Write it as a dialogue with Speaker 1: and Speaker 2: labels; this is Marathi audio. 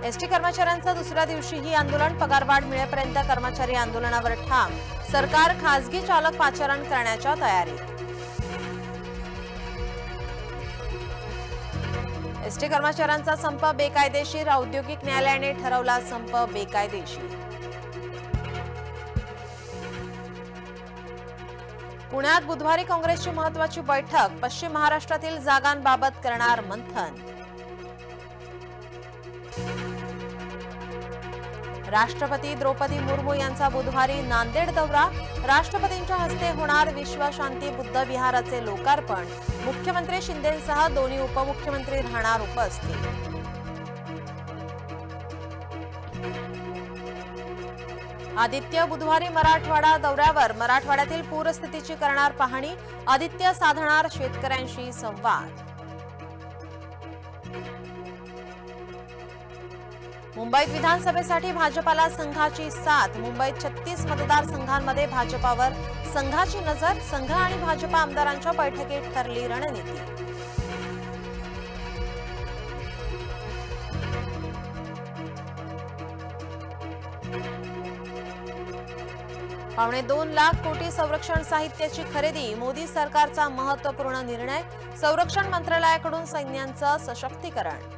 Speaker 1: एसटी कर्मचाऱ्यांचा दुसऱ्या दिवशीही आंदोलन, पगारवाढ मिळेपर्यंत कर्मचारी आंदोलनावर ठाम, सरकार खासगी चालक पाचारण करण्याच्या तयारीत। एसटी कर्मचाऱ्यांचा संप बेकायदेशीर, औद्योगिक न्यायालयाने ठरवला संप बेकायदेशीर। पुण्यात बुधवारी काँग्रेसची महत्त्वाची बैठक, पश्चिम महाराष्ट्रातील जागांबाबत करणार मंथन। राष्ट्रपती द्रौपदी मुर्मू यांचा बुधवारी नांदेड दौरा, राष्ट्रपतींच्या हस्ते होणार विश्वशांती बुद्ध विहाराचे लोकार्पण, मुख्यमंत्री शिंदेंसह दोन्ही उपमुख्यमंत्री राहणार उपस्थित। आदित्य बुधवारी मराठवाडा दौऱ्यावर, मराठवाड्यातील पूरस्थितीची करणार पाहणी, आदित्य साधणार शेतकऱ्यांशी संवाद। मुंबईत विधानसभेसाठी भाजपाला संघाची साथ, मुंबईत 36 मतदारसंघांमध्ये भाजपावर संघाची नजर, संघ आणि भाजपा आमदारांच्या बैठकीत ठरली रणनीती। $2.25 लाख कोटी संरक्षण साहित्याची खरेदी, मोदी सरकारचा महत्त्वपूर्ण निर्णय, संरक्षण मंत्रालयाकडून सैन्याचं सशक्तीकरण।